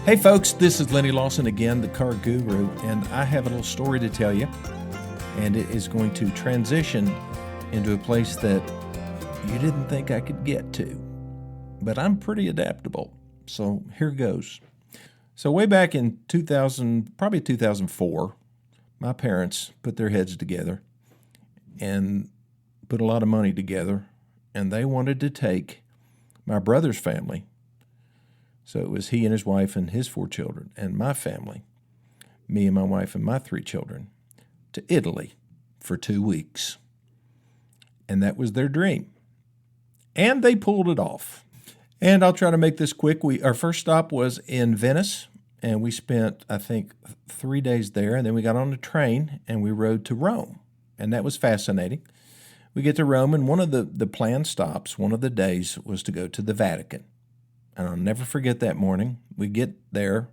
Hey folks, this is Lenny Lawson again, the car guru, and I have a little story to tell you, and it is going to transition into a place that you didn't think I could get to, but I'm pretty adaptable, so here goes. So way back in 2000, probably 2004, my parents put their heads together and put a lot of money together, and they wanted to take my brother's family. So it was he and his wife and his 4 children, and my family, me and my wife and my 3 children, to Italy for 2 weeks. And that was their dream. And they pulled it off. And I'll try to make this quick. Our first stop was in Venice, and we spent, I think, 3 days there. And then we got on a train, and we rode to Rome. And that was fascinating. We get to Rome, and one of the planned stops, one of the days, was to go to the Vatican. And I'll never forget that morning. We get there,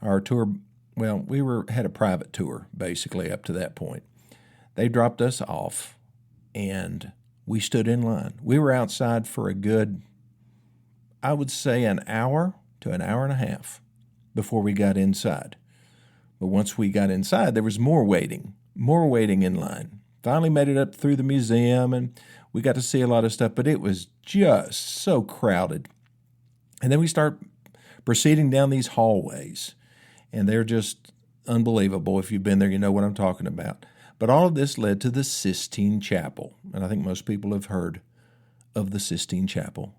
our tour, well, had a private tour, basically, up to that point. They dropped us off, and we stood in line. We were outside for a good, I would say, an hour to an hour and a half before we got inside. But once we got inside, there was more waiting in line. Finally made it up through the museum, and we got to see a lot of stuff, but it was just so crowded. And then we start proceeding down these hallways, and they're just unbelievable. If you've been there, you know what I'm talking about. But all of this led to the Sistine Chapel, and I think most people have heard of the Sistine Chapel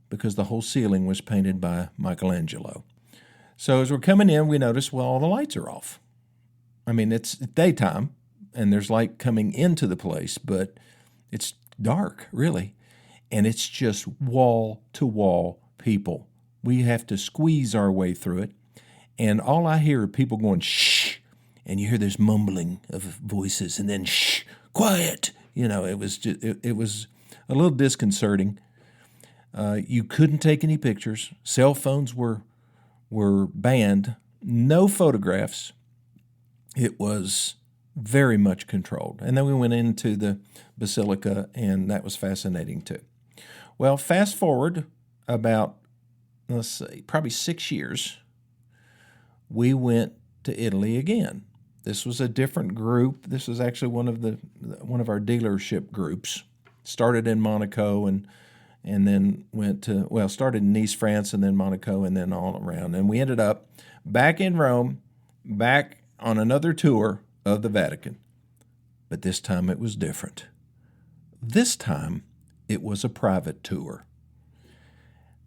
because the whole ceiling was painted by Michelangelo. So as we're coming in, we notice, well, all the lights are off. I mean, it's daytime, and there's light coming into the place, but it's dark, really, and it's just wall-to-wall people. We have to squeeze our way through it, and all I hear are people going, shh, and you hear this mumbling of voices, and then shh, quiet. You know, it was a little disconcerting. You couldn't take any pictures. Cell phones were banned. No photographs. It was very much controlled. And then we went into the basilica, and that was fascinating too. Well, fast forward about, let's see, probably 6 years, we went to Italy again. This was a different group. This was actually one of our dealership groups. Started in Monaco and then started in Nice, France, and then Monaco, and then all around. And we ended up back in Rome, back on another tour of the Vatican. But this time it was different. This time it was a private tour.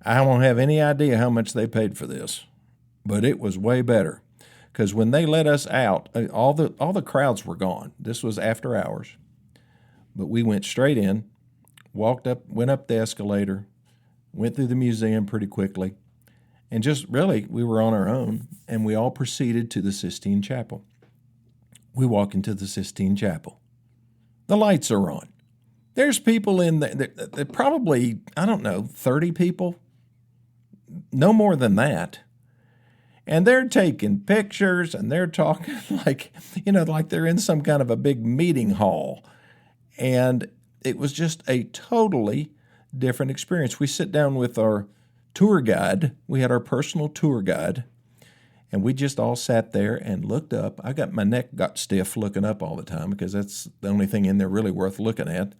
I don't have any idea how much they paid for this, but it was way better because when they let us out, all the crowds were gone. This was after hours, but we went straight in, went up the escalator, went through the museum pretty quickly, and just really we were on our own, and we all proceeded to the Sistine Chapel. We walk into the Sistine Chapel. The lights are on. There's people in there, probably, I don't know, 30 people. No more than that. And they're taking pictures and they're talking like they're in some kind of a big meeting hall. And it was just a totally different experience. We sit down with our tour guide. We had our personal tour guide. And we just all sat there and looked up. My neck got stiff looking up all the time because that's the only thing in there really worth looking at.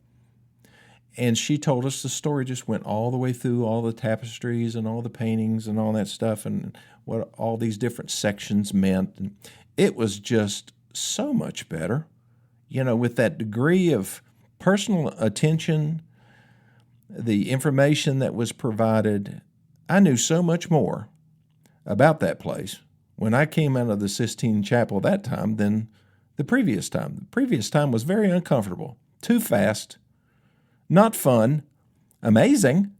And she told us the story just went all the way through all the tapestries and all the paintings and all that stuff and what all these different sections meant. And it was just so much better, with that degree of personal attention, the information that was provided. I knew so much more about that place when I came out of the Sistine Chapel that time than the previous time. The previous time was very uncomfortable, too fast, not fun, amazing,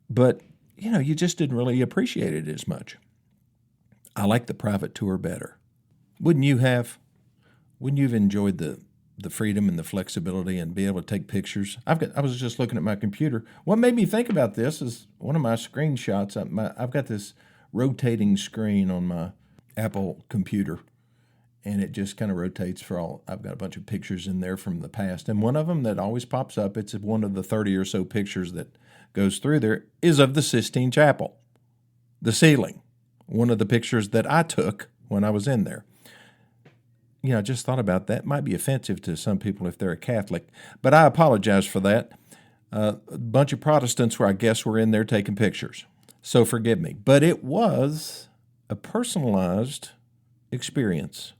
but, you just didn't really appreciate it as much. I like the private tour better. Wouldn't you have? Wouldn't you have enjoyed the freedom and the flexibility and be able to take pictures? I was just looking at my computer. What made me think about this is one of my screenshots. I've got this rotating screen on my Apple computer, and it just kind of rotates I've got a bunch of pictures in there from the past. And one of them that always pops up, it's one of the 30 or so pictures that goes through there, is of the Sistine Chapel. The ceiling one of the pictures that I took when I was in there. I just thought about that. It might be offensive to some people if they're a Catholic, but I apologize for that. A bunch of Protestants were in there taking pictures, so forgive me. But it was a personalized experience.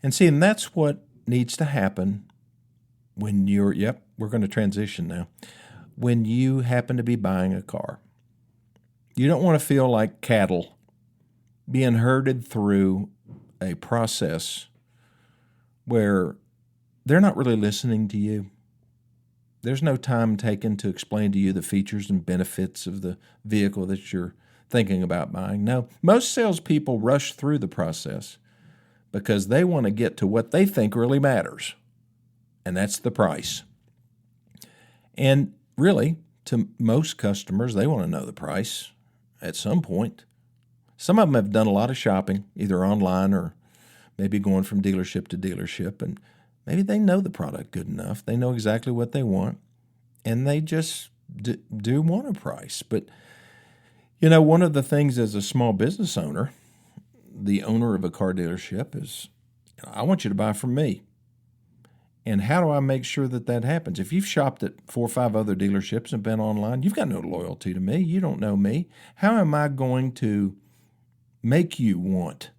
And see, and that's what needs to happen when we're going to transition now. When you happen to be buying a car, you don't want to feel like cattle being herded through a process where they're not really listening to you. There's no time taken to explain to you the features and benefits of the vehicle that you're thinking about buying. No, most salespeople rush through the process because they want to get to what they think really matters, and that's the price. And really, to most customers, they want to know the price at some point. Some of them have done a lot of shopping, either online or maybe going from dealership to dealership, and maybe they know the product good enough. They know exactly what they want, and they just do want a price. But, one of the things as a small business owner, the owner of a car dealership, is I want you to buy from me. And how do I make sure that happens? If you've shopped at 4 or 5 other dealerships and been online, you've got no loyalty to me. You don't know me. How am I going to make you want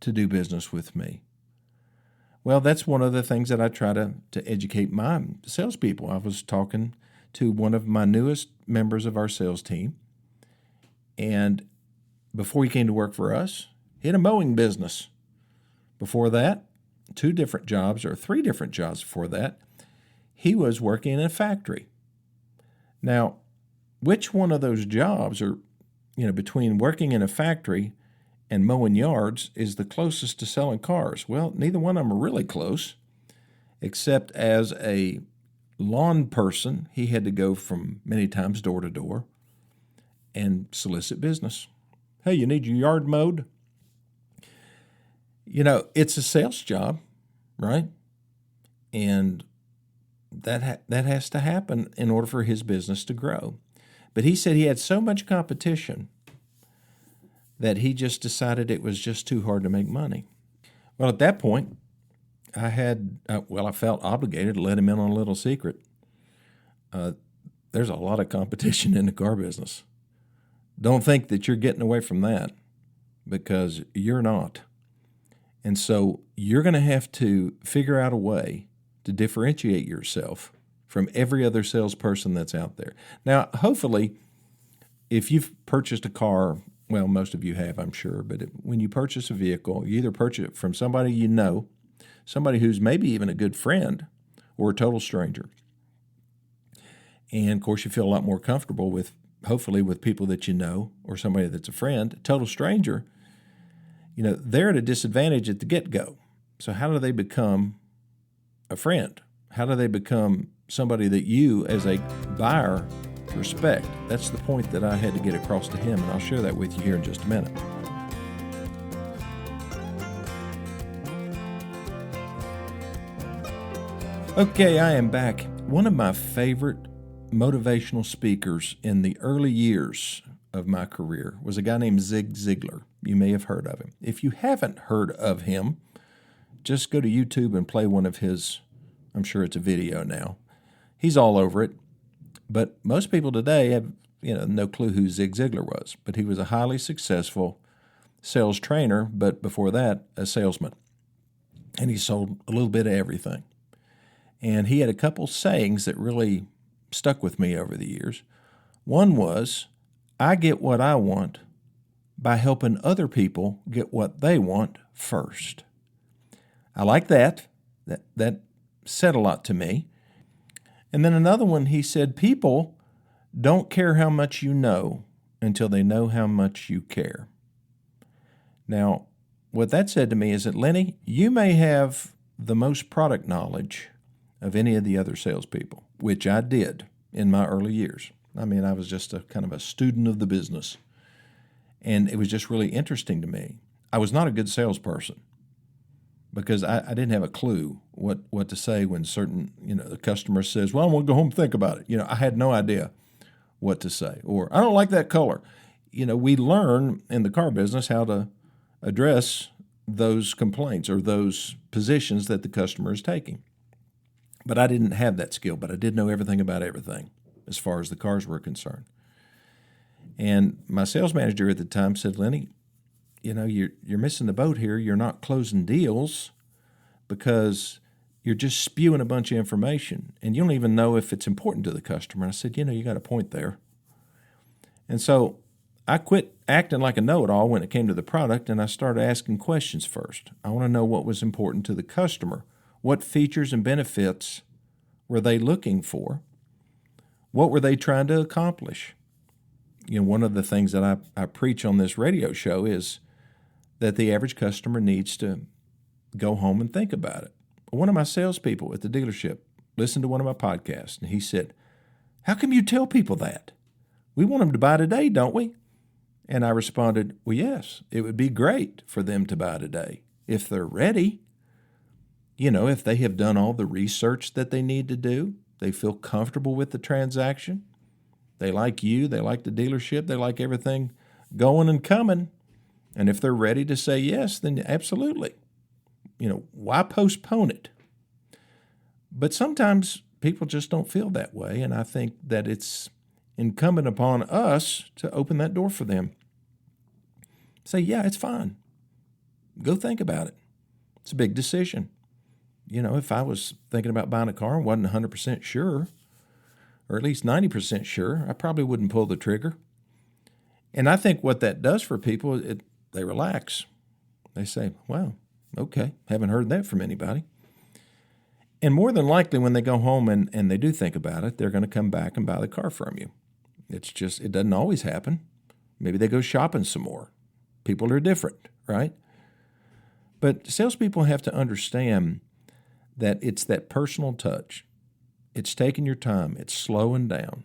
to do business with me? Well, that's one of the things that I try to educate my salespeople. I was talking to one of my newest members of our sales team, and before he came to work for us, he had a mowing business. Before that, 3 different jobs before that, he was working in a factory. Now, which one of those jobs are, between working in a factory and mowing yards is the closest to selling cars? Well, neither one of them are really close, except as a lawn person, he had to go from many times door to door and solicit business. Hey, you need your yard mowed? It's a sales job, right? And that has to happen in order for his business to grow. But he said he had so much competition that he just decided it was just too hard to make money. Well, at that point, I felt obligated to let him in on a little secret. There's a lot of competition in the car business. Don't think that you're getting away from that, because you're not. And so you're going to have to figure out a way to differentiate yourself from every other salesperson that's out there. Now, hopefully, if you've purchased a car, well, most of you have, I'm sure, but when you purchase a vehicle, you either purchase it from somebody you know, somebody who's maybe even a good friend, or a total stranger. And, of course, you feel a lot more comfortable hopefully with people that you know, or somebody that's a friend. Total stranger, they're at a disadvantage at the get-go. So how do they become a friend? How do they become somebody that you, as a buyer, respect? That's the point that I had to get across to him, and I'll share that with you here in just a minute. Okay, I am back. One of my favorite motivational speakers in the early years of my career was a guy named Zig Ziglar. You may have heard of him. If you haven't heard of him, just go to YouTube and play one of his, I'm sure it's a video now. He's all over it. But most people today have, no clue who Zig Ziglar was. But he was a highly successful sales trainer, but before that, a salesman. And he sold a little bit of everything. And he had a couple sayings that really stuck with me over the years. One was, I get what I want by helping other people get what they want first. I like that. That said a lot to me. And then another one, he said, people don't care how much you know until they know how much you care. Now, what that said to me is that, Lenny, you may have the most product knowledge of any of the other salespeople, which I did in my early years. I mean, I was just a kind of a student of the business. And it was just really interesting to me. I was not a good salesperson because I didn't have a clue what to say when certain, the customer says, well, I'm going to go home and think about it. I had no idea what to say. Or, I don't like that color. we learn in the car business how to address those complaints or those positions that the customer is taking. But I didn't have that skill, but I did know everything about everything as far as the cars were concerned. And my sales manager at the time said, Lenny, you're missing the boat here. You're not closing deals because you're just spewing a bunch of information and you don't even know if it's important to the customer. And I said, you got a point there. And so I quit acting like a know-it-all when it came to the product, and I started asking questions first. I want to know what was important to the customer. What features and benefits were they looking for? What were they trying to accomplish? One of the things that I preach on this radio show is that the average customer needs to go home and think about it. One of my salespeople at the dealership listened to one of my podcasts, and he said, how come you tell people that? We want them to buy today, don't we? And I responded, well, yes, it would be great for them to buy today if they're ready. If they have done all the research that they need to do, they feel comfortable with the transaction, they like you, they like the dealership, they like everything going and coming. And if they're ready to say yes, then absolutely. Why postpone it? But sometimes people just don't feel that way, and I think that it's incumbent upon us to open that door for them. Say, yeah, it's fine. Go think about it. It's a big decision. If I was thinking about buying a car and wasn't 100% sure, or at least 90% sure, I probably wouldn't pull the trigger. And I think what that does for people, they relax. They say, wow, okay, haven't heard that from anybody. And more than likely, when they go home and they do think about it, they're going to come back and buy the car from you. It doesn't always happen. Maybe they go shopping some more. People are different, right? But salespeople have to understand that it's that personal touch. It's taking your time. It's slowing down.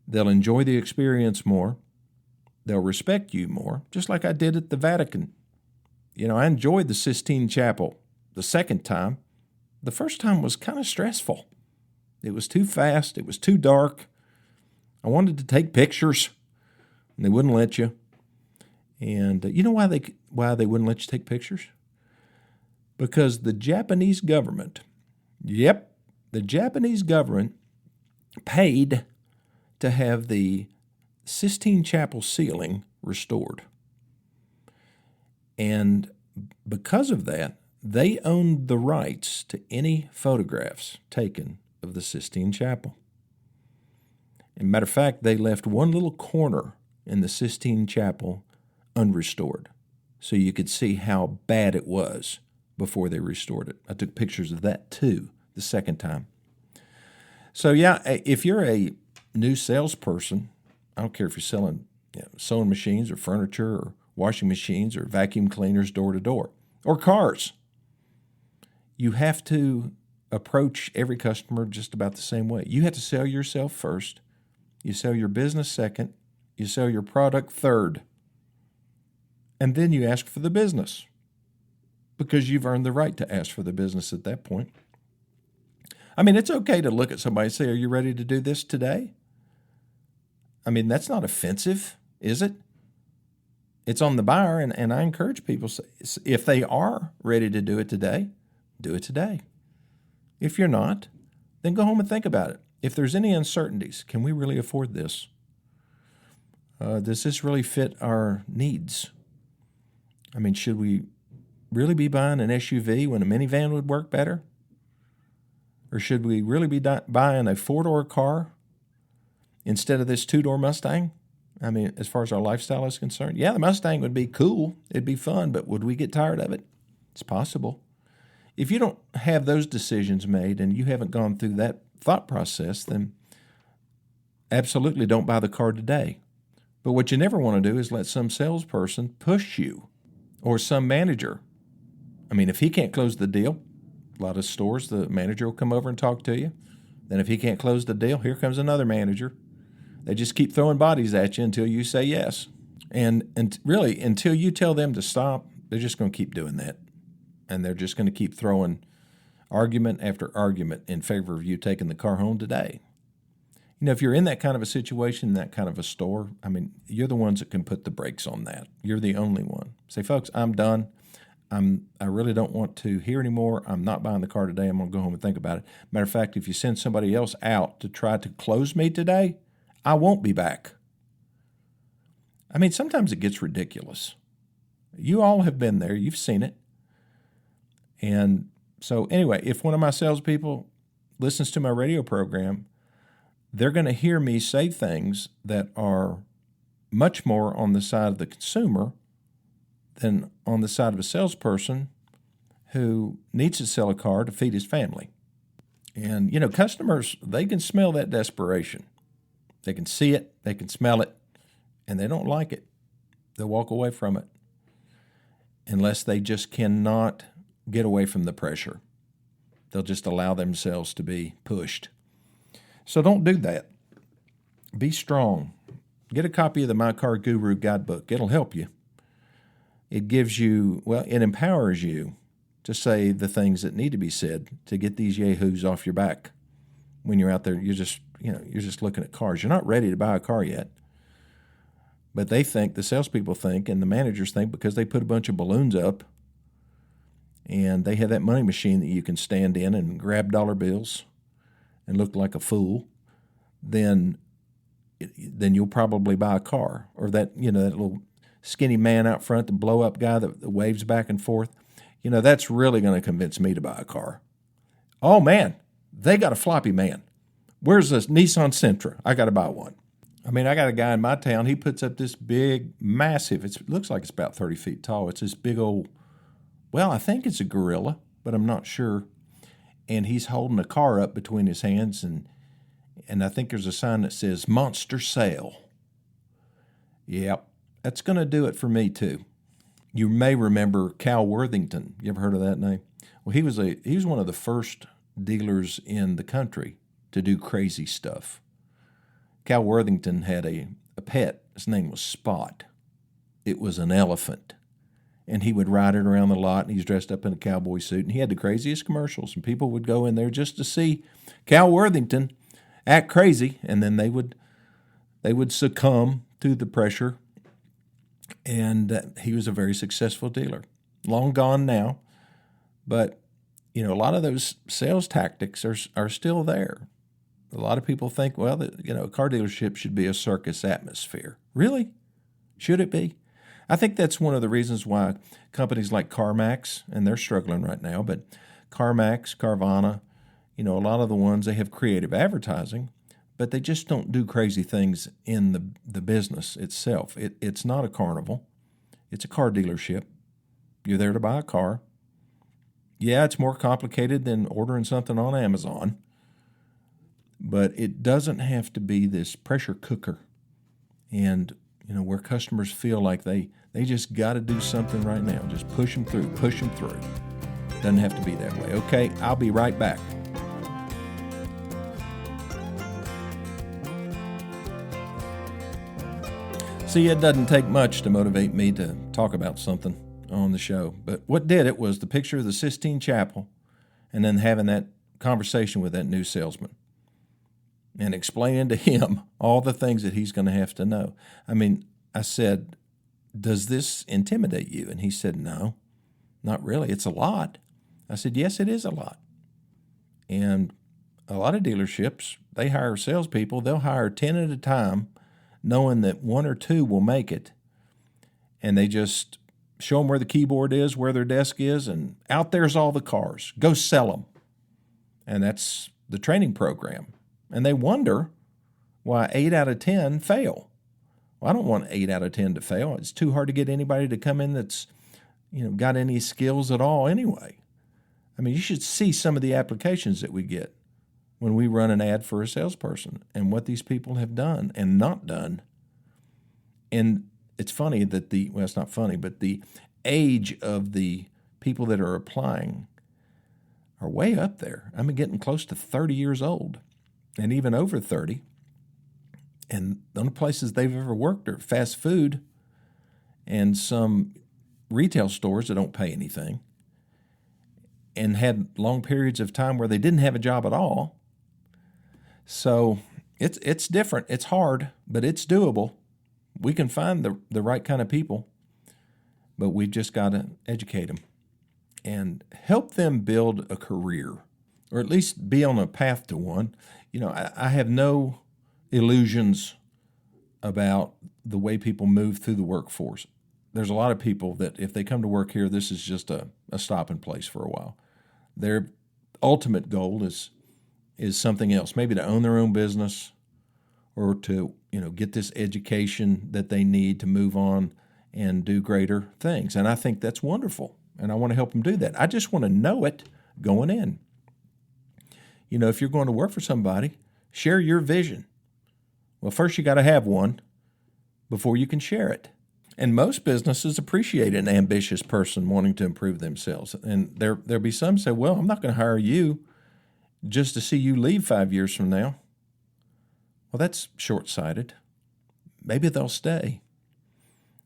They'll enjoy the experience more. They'll respect you more, just like I did at the Vatican. I enjoyed the Sistine Chapel the second time. The first time was kind of stressful. It was too fast. It was too dark. I wanted to take pictures, and they wouldn't let you. And you know why they wouldn't let you take pictures? Because the Japanese government, the Japanese government paid to have the Sistine Chapel ceiling restored. And because of that, they owned the rights to any photographs taken of the Sistine Chapel. As a matter of fact, they left one little corner in the Sistine Chapel unrestored, so you could see how bad it was before they restored it. I took pictures of that too the second time. So yeah, if you're a new salesperson, I don't care if you're selling sewing machines or furniture or washing machines or vacuum cleaners door to door or cars, you have to approach every customer just about the same way. You have to sell yourself first. You sell your business second. You sell your product third. And then you ask for the business because you've earned the right to ask for the business at that point. I mean, it's okay to look at somebody and say, are you ready to do this today? I mean, that's not offensive, is it? It's on the buyer, and I encourage people, if they are ready to do it today, do it today. If you're not, then go home and think about it. If there's any uncertainties, can we really afford this? Does this really fit our needs? I mean, should we really be buying an SUV when a minivan would work better? Or should we really be buying a four-door car instead of this two-door Mustang? I mean, as far as our lifestyle is concerned, yeah, the Mustang would be cool. It'd be fun, but would we get tired of it? It's possible. If you don't have those decisions made and you haven't gone through that thought process, then absolutely don't buy the car today. But what you never want to do is let some salesperson push you or some manager. I mean, if he can't close the deal, a lot of stores, the manager will come over and talk to you. Then if he can't close the deal, here comes another manager. They just keep throwing bodies at you until you say yes. And really, until you tell them to stop, they're just going to keep doing that. And they're just going to keep throwing argument after argument in favor of you taking the car home today. If you're in that kind of a situation, that kind of a store, you're the ones that can put the brakes on that. You're the only one. Say, folks, I'm done. I really don't want to hear anymore. I'm not buying the car today. I'm going to go home and think about it. Matter of fact, if you send somebody else out to try to close me today, I won't be back. Sometimes it gets ridiculous. You all have been there. You've seen it. And so anyway, if one of my salespeople listens to my radio program, they're going to hear me say things that are much more on the side of the consumer than on the side of a salesperson who needs to sell a car to feed his family. And, customers, they can smell that desperation. They can see it, they can smell it, and they don't like it. They'll walk away from it unless they just cannot get away from the pressure. They'll just allow themselves to be pushed. So don't do that. Be strong. Get a copy of the My Car Guru guidebook. It'll help you. It gives you, it empowers you to say the things that need to be said to get these yahoos off your back. When you're out there, you're just looking at cars. You're not ready to buy a car yet. But they think, the salespeople think, and the managers think, because they put a bunch of balloons up and they have that money machine that you can stand in and grab dollar bills and look like a fool, then you'll probably buy a car. Or that, that little skinny man out front, the blow-up guy that waves back and forth, that's really going to convince me to buy a car. Oh, man, they got a floppy man. Where's this Nissan Sentra? I got to buy one. I got a guy in my town, he puts up this big, massive, it looks like it's about 30 feet tall. It's this big old, I think it's a gorilla, but I'm not sure. And he's holding a car up between his hands, and I think there's a sign that says monster sale. Yep, that's going to do it for me too. You may remember Cal Worthington. You ever heard of that name? Well, he was one of the first dealers in the country to do crazy stuff. Cal Worthington had a pet. His name was Spot. It was an elephant. And he would ride it around the lot, and he's dressed up in a cowboy suit, and he had the craziest commercials, and people would go in there just to see Cal Worthington act crazy, and then they would succumb to the pressure, and he was a very successful dealer. Long gone now, but a lot of those sales tactics are still there. A lot of people think, a car dealership should be a circus atmosphere. Really? Should it be? I think that's one of the reasons why companies like CarMax, and they're struggling right now, but CarMax, Carvana, a lot of the ones, they have creative advertising, but they just don't do crazy things in the business itself. It's not a carnival. It's a car dealership. You're there to buy a car. Yeah, it's more complicated than ordering something on Amazon, but it doesn't have to be this pressure cooker and where customers feel like they just got to do something right now. Just push them through. Doesn't have to be that way. Okay, I'll be right back. See, it doesn't take much to motivate me to talk about something on the show. But what did it was the picture of the Sistine Chapel and then having that conversation with that new salesman and explaining to him all the things that he's going to have to know. I said, does this intimidate you? And he said, no, not really. It's a lot. I said, yes, it is a lot. And a lot of dealerships, they hire salespeople. They'll hire 10 at a time, knowing that one or two will make it. And they just show them where the keyboard is, where their desk is, and out there's all the cars. Go sell them. And that's the training program. And they wonder why 8 out of 10 fail. Well, I don't want 8 out of 10 to fail. It's too hard to get anybody to come in that's, got any skills at all anyway. You should see some of the applications that we get when we run an ad for a salesperson and what these people have done and not done. And it's funny that it's not funny, but the age of the people that are applying are way up there. Getting close to 30 years old. And even over 30. And the only places they've ever worked are fast food and some retail stores that don't pay anything, and had long periods of time where they didn't have a job at all. So It's different. It's hard, but it's doable. We can find the right kind of people, but we've just got to educate them and help them build a career, or at least be on a path to one. I have no illusions about the way people move through the workforce. There's a lot of people that if they come to work here, this is just a stopping place for a while. Their ultimate goal is something else, maybe to own their own business or to get this education that they need to move on and do greater things. And I think that's wonderful, and I want to help them do that. I just want to know it going in. If you're going to work for somebody, share your vision. Well, first you got to have one before you can share it. And most businesses appreciate an ambitious person wanting to improve themselves. And there'll be some say, well, I'm not going to hire you just to see you leave 5 years from now. Well, that's short-sighted. Maybe they'll stay.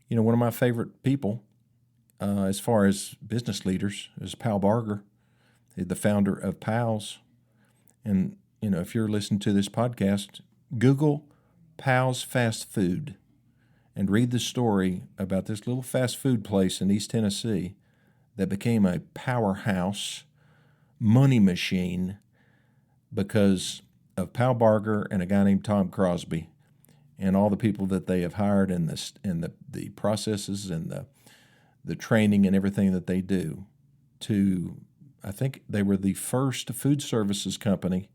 One of my favorite people as far as business leaders is Pal Barger, the founder of Pal's. And, if you're listening to this podcast, Google Pal's Fast Food and read the story about this little fast food place in East Tennessee that became a powerhouse money machine because of Pal Barger and a guy named Tom Crosby and all the people that they have hired and the processes and the training and everything that they do I think they were the first food services company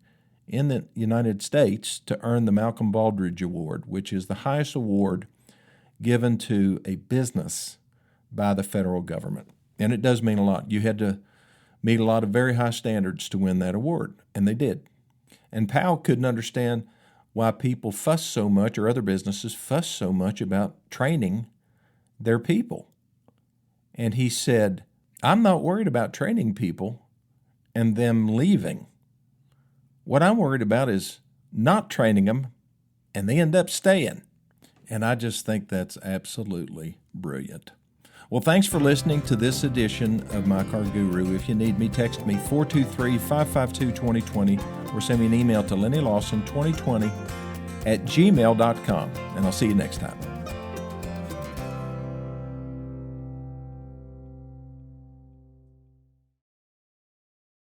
in the United States to earn the Malcolm Baldrige Award, which is the highest award given to a business by the federal government. And it does mean a lot. You had to meet a lot of very high standards to win that award, and they did. And Powell couldn't understand why people fuss so much, or other businesses fuss so much about training their people. And he said, I'm not worried about training people and them leaving. What I'm worried about is not training them and they end up staying. And I just think that's absolutely brilliant. Well, thanks for listening to this edition of My Car Guru. If you need me, text me 423-552-2020 or send me an email to LennyLawson2020 @gmail.com. And I'll see you next time.